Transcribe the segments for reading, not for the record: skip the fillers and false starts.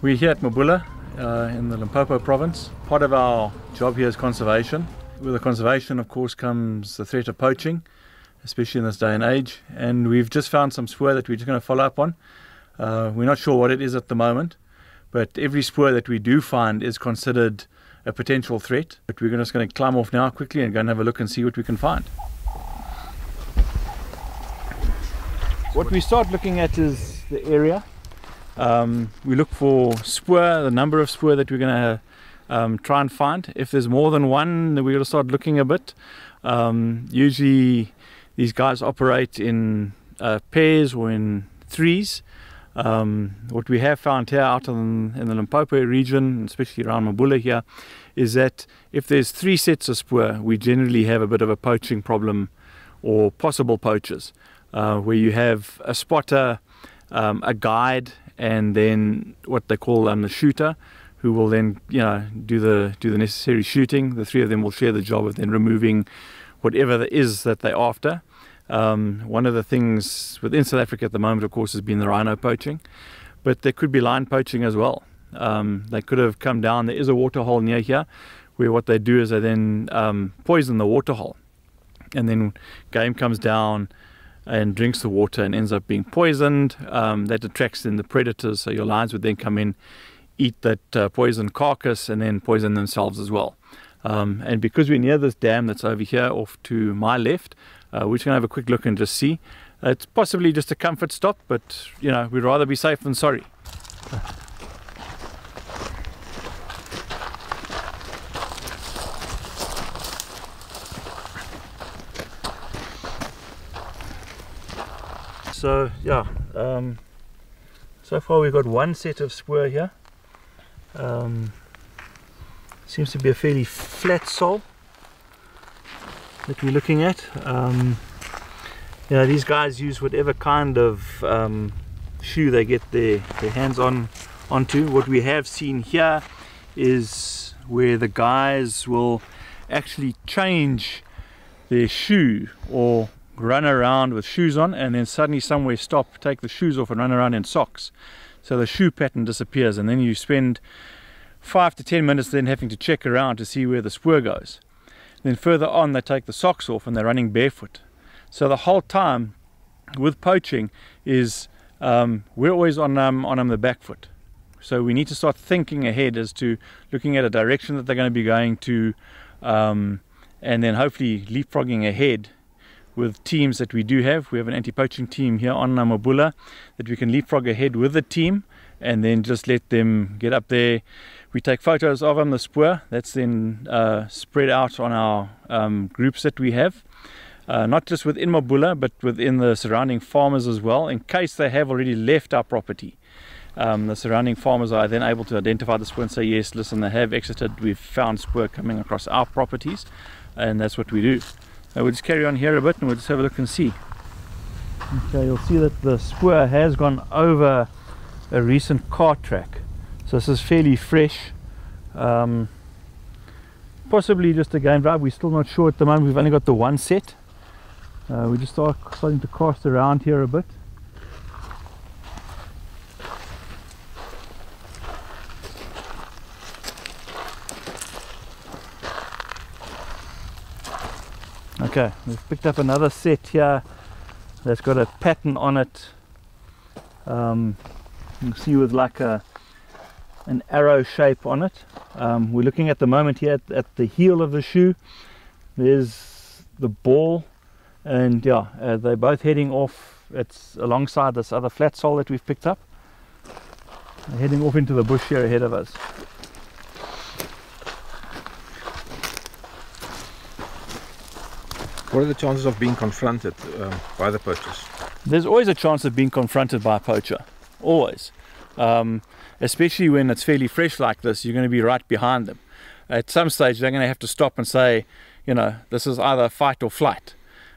We're here at Mabula in the Limpopo province. Part of our job here is conservation. With the conservation, of course, comes the threat of poaching, especially in this day and age. And we've just found some spoor that we're just going to follow up on. We're not sure what it is at the moment, but every spoor that we do find is considered a potential threat. But we're just going to climb off now quickly and go and have a look and see what we can find. What we start looking at is the area. We look for spoor, the number of spoor that we're going to try and find. If there's more than one, then we're going to start looking a bit. Usually these guys operate in pairs or in threes. What we have found here out in the Limpopo region, especially around Mabula here, is that if there's 3 sets of spoor, we generally have a bit of a poaching problem or possible poachers, where you have a spotter, a guide, and then what they call the shooter, who will then do the necessary shooting. The 3 of them will share the job of then removing whatever there is that they're after. One of the things within South Africa at the moment, of course, has been the rhino poaching, but there could be lion poaching as well. They could have come down. There is a water hole near here where what they do is they then poison the water hole, and then game comes down and drinks the water and ends up being poisoned. That attracts then the predators, so your lions would then come in, eat that poisoned carcass, and then poison themselves as well. And because we're near this dam that's over here off to my left, we're just going to have a quick look and just see. It's possibly just a comfort stop, but we'd rather be safe than sorry. So yeah, so far we've got 1 set of spoor here. Seems to be a fairly flat sole that we're looking at. These guys use whatever kind of shoe they get their hands onto. What we have seen here is where the guys will actually change their shoe or run around with shoes on, and then suddenly somewhere stop, take the shoes off and run around in socks. So the shoe pattern disappears, and then you spend 5 to 10 minutes then having to check around to see where the spoor goes. Then further on they take the socks off and they're running barefoot. So the whole time with poaching is we're always on the back foot. So we need to start thinking ahead as to looking at a direction that they're going to be going to, and then hopefully leapfrogging ahead with teams that we do have. We have an anti-poaching team here on Mabula that we can leapfrog ahead with the team and then just let them get up there. We take photos of them, the spoor, that's then spread out on our groups that we have, not just within Mabula but within the surrounding farmers as well, in case they have already left our property. The surrounding farmers are then able to identify the spoor and say, yes, listen, they have exited, we've found spoor coming across our properties, and that's what we do. We'll just carry on here a bit and we'll just have a look and see. Okay, you'll see that the spoor has gone over a recent car track, so this is fairly fresh. Possibly just a game drive, we're still not sure at the moment. We've only got the 1 set. We just starting to cast around here a bit. Okay, we've picked up another set here that's got a pattern on it. You can see with like an arrow shape on it. We're looking at the moment here at the heel of the shoe. There's the ball, and yeah, they're both heading off. It's alongside this other flat sole that we've picked up. They're heading off into the bush here ahead of us. What are the chances of being confronted by the poachers? There's always a chance of being confronted by a poacher, always. Especially when it's fairly fresh like this, you're going to be right behind them. At some stage they're going to have to stop and say, this is either fight or flight.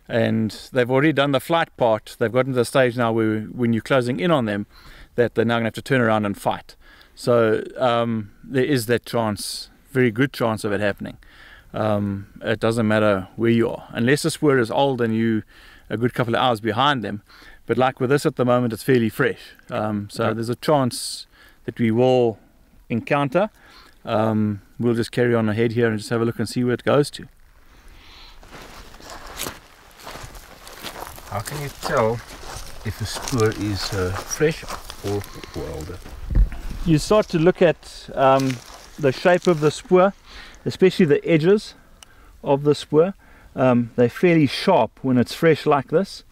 And they've already done the flight part. They've gotten to the stage now where when you're closing in on them, that they're now going to have to turn around and fight. So there is that chance, very good chance of it happening. It doesn't matter where you are, unless the spoor is old and you a good couple of hours behind them. But like with this at the moment, it's fairly fresh, so there's a chance that we will encounter. We'll just carry on ahead here and just have a look and see where it goes to. How can you tell if a spoor is fresh or older? You start to look at the shape of the spoor, especially the edges of the spoor. They're fairly sharp when it's fresh like this.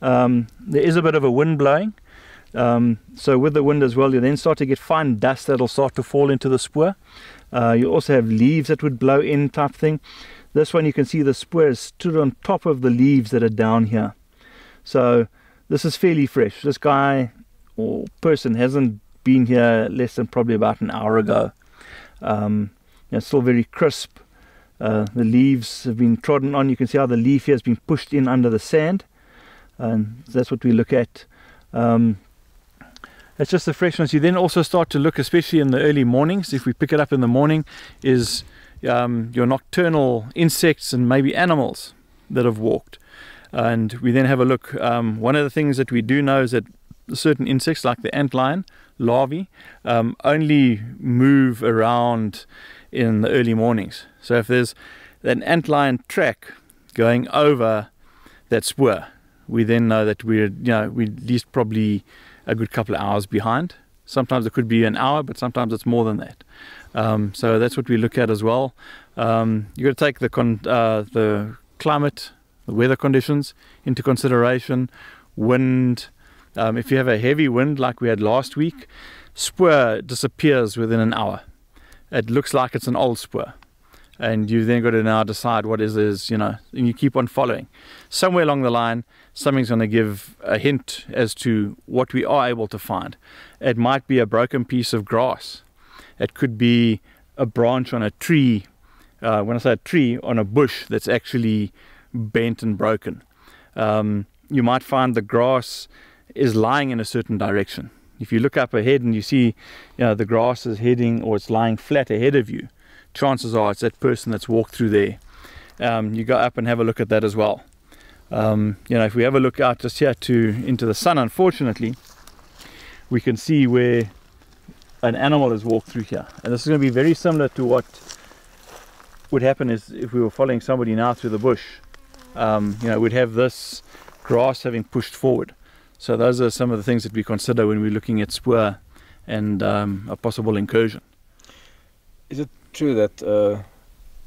There is a bit of a wind blowing, so with the wind as well, you then start to get fine dust that'll start to fall into the spoor. You also have leaves that would blow in, type thing. This one, you can see the spoor is stood on top of the leaves that are down here. So this is fairly fresh. This guy or person hasn't been here less than probably about an hour ago. It's still very crisp. The leaves have been trodden on. You can see how the leaf here has been pushed in under the sand, and that's what we look at. It's just the freshness. You then also start to look, especially in the early mornings, if we pick it up in the morning, is your nocturnal insects and maybe animals that have walked. And we then have a look. One of the things that we do know is that certain insects, like the antlion larvae, only move around in the early mornings. So if there's an antlion track going over that spoor, we then know that we're at least probably a good couple of hours behind. Sometimes it could be an hour, but sometimes it's more than that. So that's what we look at as well. You've got to take the climate, the weather conditions into consideration. Wind, if you have a heavy wind like we had last week, spoor disappears within an hour. It looks like it's an old spoor, and you've then got to now decide what is and you keep on following. Somewhere along the line, something's going to give a hint as to what we are able to find. It might be a broken piece of grass. It could be a branch on a tree. When I say a tree, on a bush that's actually bent and broken. You might find the grass is lying in a certain direction. If you look up ahead and you see the grass is heading, or it's lying flat ahead of you, chances are it's that person that's walked through there. You go up and have a look at that as well. If we have a look out just here into the sun, unfortunately, we can see where an animal has walked through here. And this is going to be very similar to what would happen is if we were following somebody now through the bush. We'd have this grass having pushed forward. So those are some of the things that we consider when we're looking at spoor and a possible incursion. Is it true that a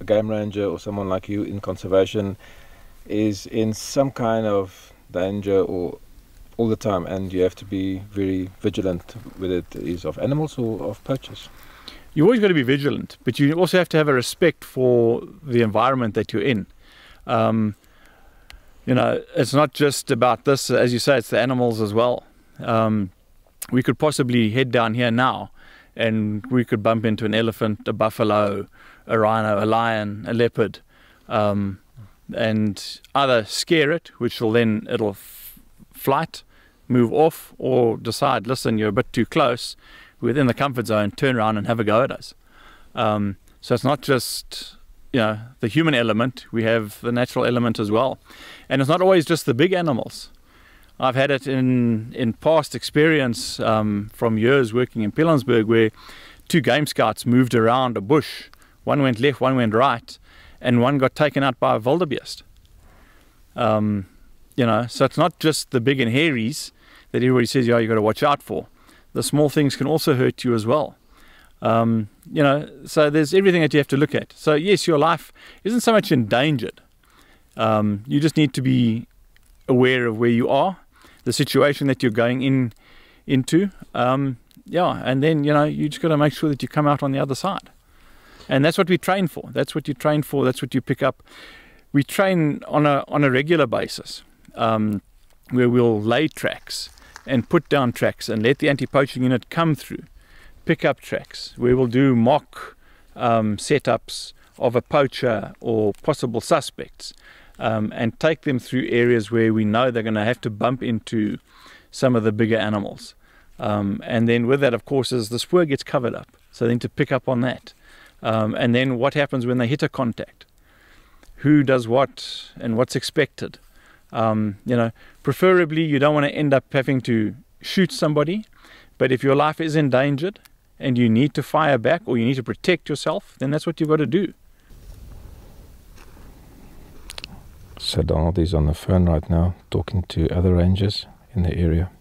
game ranger or someone like you in conservation is in some kind of danger or all the time, and you have to be very vigilant, whether it is of animals or of poachers? You always got to be vigilant, but you also have to have a respect for the environment that you're in. It's not just about this, as you say, it's the animals as well. We could possibly head down here now and we could bump into an elephant, a buffalo, a rhino, a lion, a leopard, and either scare it, which it'll flight, move off, or decide, listen, you're a bit too close, within the comfort zone, turn around and have a go at us. So it's not just the human element, we have the natural element as well. And it's not always just the big animals. I've had it in past experience from years working in Pilanesberg, where two game scouts moved around a bush. One went left, one went right, and one got taken out by a wildebeest. So it's not just the big and hairies that everybody says, you've got to watch out for. The small things can also hurt you as well. So there's everything that you have to look at. So yes, your life isn't so much endangered. You just need to be aware of where you are, the situation that you're going into. And then, you just got to make sure that you come out on the other side. And that's what we train for. That's what you train for. That's what you pick up. We train on a regular basis, where we'll lay tracks and put down tracks and let the anti-poaching unit come through, pick up tracks, where we'll do mock setups of a poacher or possible suspects, and take them through areas where we know they're going to have to bump into some of the bigger animals. And then with that, of course, is the spoor gets covered up. So then to pick up on that. And then what happens when they hit a contact? Who does what and what's expected? Preferably you don't want to end up having to shoot somebody, But if your life is endangered and you need to fire back or you need to protect yourself, then that's what you've got to do. So Donald is on the phone right now talking to other rangers in the area.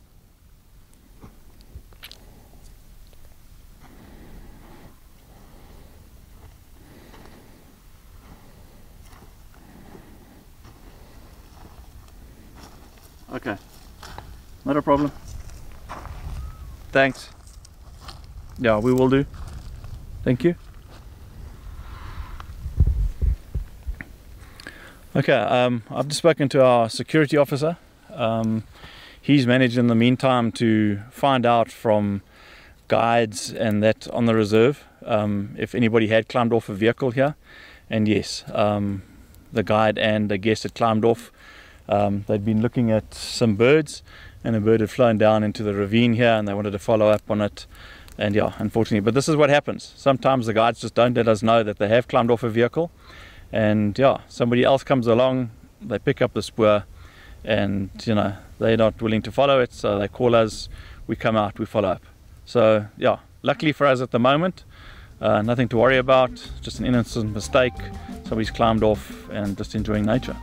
Okay, not a problem. Thanks. Yeah, we will do. Thank you. Okay, I've just spoken to our security officer. He's managed in the meantime to find out from guides and that on the reserve if anybody had climbed off a vehicle here. And yes, the guide and the guest had climbed off. They'd been looking at some birds, and a bird had flown down into the ravine here, and they wanted to follow up on it. And yeah, unfortunately, but this is what happens. Sometimes the guides just don't let us know that they have climbed off a vehicle, and yeah, somebody else comes along, they pick up the spoor, and you know, they're not willing to follow it, so they call us, we come out, we follow up. So yeah, luckily for us at the moment, nothing to worry about, just an innocent mistake. Somebody's climbed off and just enjoying nature.